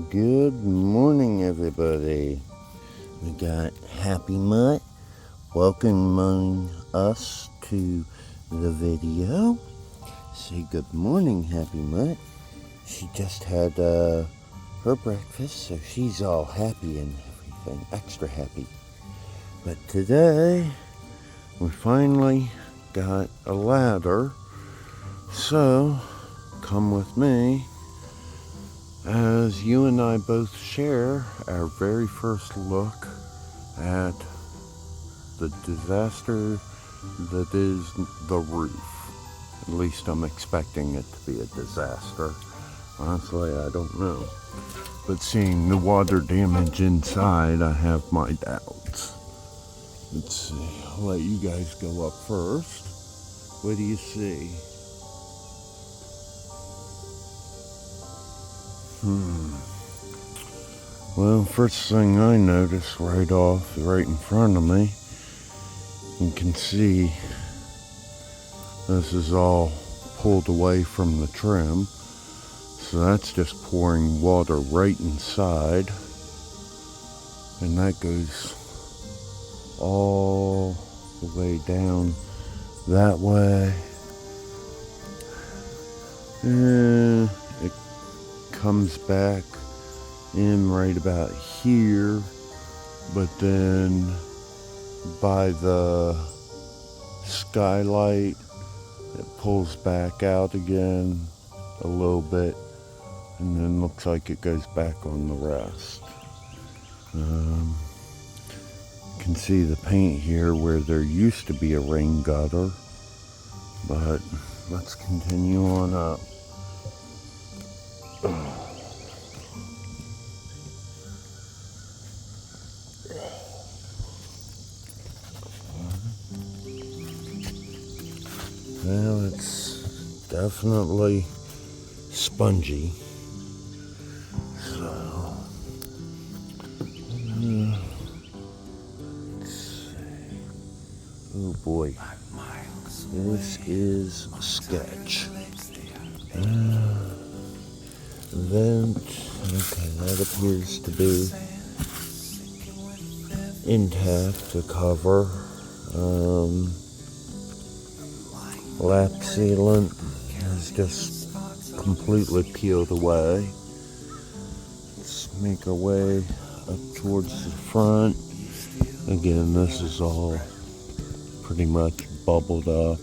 Good morning, everybody. We got Happy Mutt welcoming us to the video. Say good morning, Happy Mutt. She just had her breakfast, so she's all happy and everything, extra happy. But today, we finally got a ladder, so come with me as you and I both share our very first look at the disaster that is the roof. At least I'm expecting it to be a disaster. Honestly, I don't know. But seeing the water damage inside, I have my doubts. Let's see, I'll let you guys go up first. What do you see? Well, first thing I noticed right in front of me, you can see this is all pulled away from the trim. So that's just pouring water right inside. And that goes all the way down that way. And it comes back in right about here, but then by the skylight it pulls back out again a little bit, and then looks like it goes back on the rest. You can see the paint here where there used to be a rain gutter, but let's continue on up. Well, it's definitely spongy. So, let's see. Oh boy, this is sketch. Vent, okay, that appears to be intact, the cover. Lap sealant is just completely peeled away. Let's make our way up towards the front. Again, this is all pretty much bubbled up.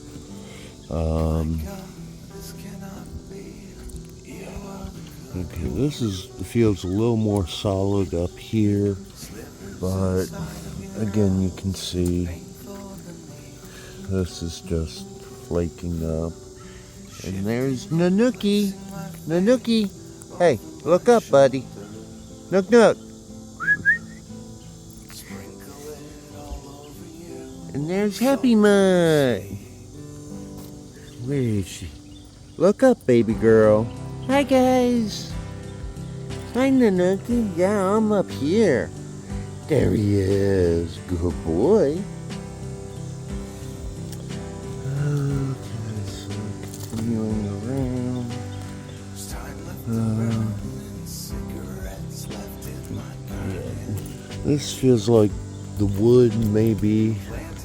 Okay, feels a little more solid up here, but again, you can see this is just flaking up. And there's Nanuki. Nanuki, hey, look up, buddy. Nook nook. And there's Happy Mutt. Where is she? Look up, baby girl. Hi, guys. Hi, Nanuki. Yeah, I'm up here. There he is. Good boy. Okay, so continuing around. This feels like the wood may be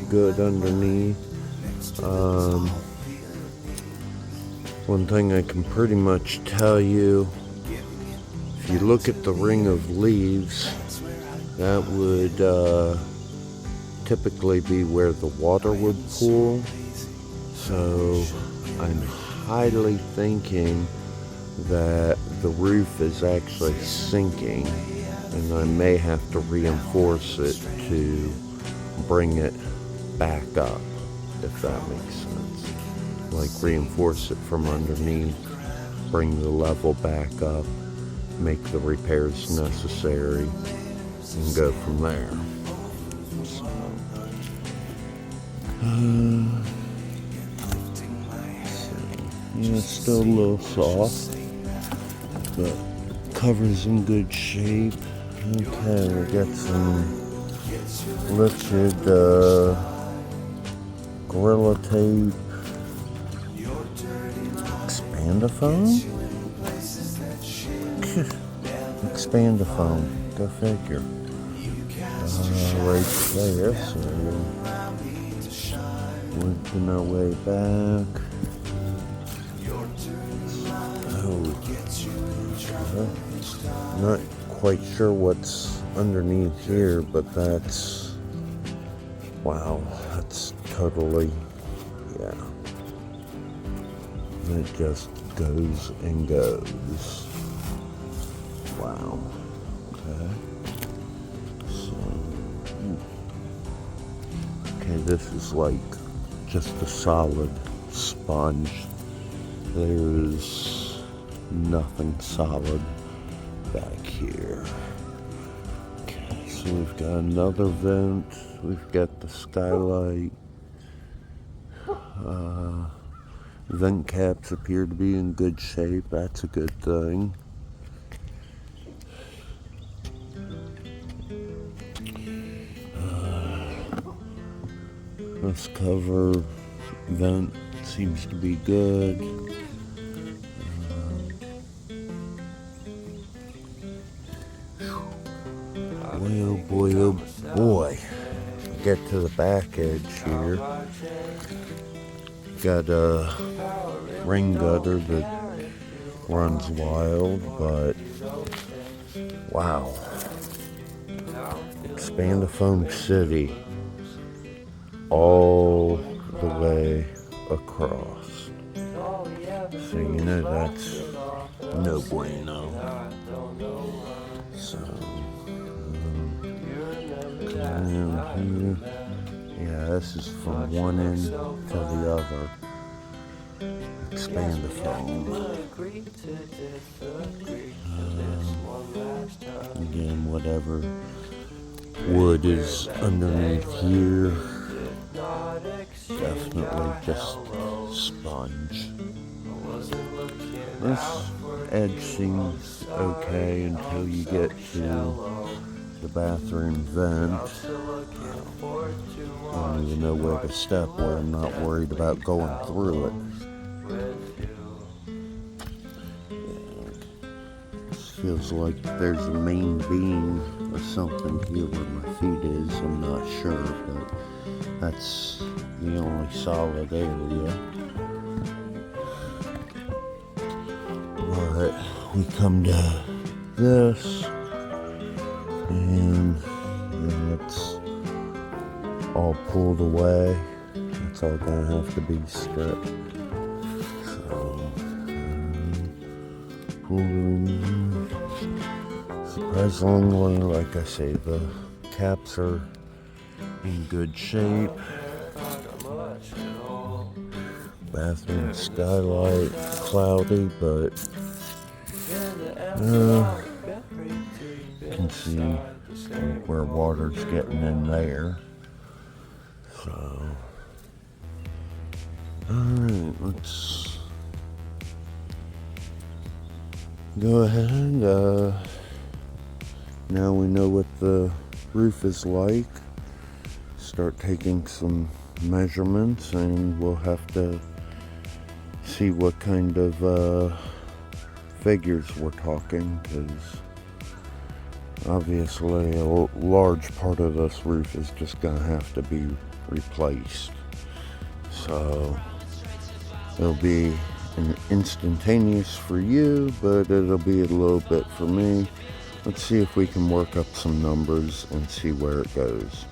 good underneath. One thing I can pretty much tell you, if you look at the ring of leaves, that would typically be where the water would pool. So I'm highly thinking that the roof is actually sinking, and I may have to reinforce it to bring it back up, if that makes sense. Like reinforce it from underneath, bring the level back up, make the repairs necessary, and go from there. So, yeah, it's still a little soft, but cover's in good shape. Okay, we got some lifted Gorilla Tape expandophone. expand the foam. Go figure. Right there, so working our way back. Not quite sure what's underneath here, but that's, wow, that's totally, yeah. It just goes and goes. Wow. Okay. So, okay, this is like just a solid sponge. There's nothing solid back here. Okay, so we've got another vent. We've got the skylight. Vent caps appear to be in good shape. That's a good thing. This cover vent seems to be good. Boy, oh boy, oh boy. Get to the back edge here. Got a rain gutter that runs wild, but wow. Expand the foam city all the way across. So you know that's no bueno. So come here. Yeah, this is from one end to the other. Expand the foam. Again, whatever wood is underneath here, definitely just sponge. This edge seems okay until you get to the bathroom vent. I don't even know where to step where I'm not worried about going through it. This feels like there's a main beam or something here where my feet is. I'm not sure, but that's the only solid area. But we come to this, and it's all pulled away. It's all gonna have to be stripped. So, surprisingly, like I say, the caps are in good shape. Bathroom skylight, cloudy, but you can see where water's getting in there. So, alright, let's go ahead. Now we know what the roof is like. Start taking some measurements, and we'll have to see what kind of figures we're talking, because obviously a large part of this roof is just going to have to be replaced. So it'll be an instantaneous for you, but it'll be a little bit for me. Let's see if we can work up some numbers and see where it goes.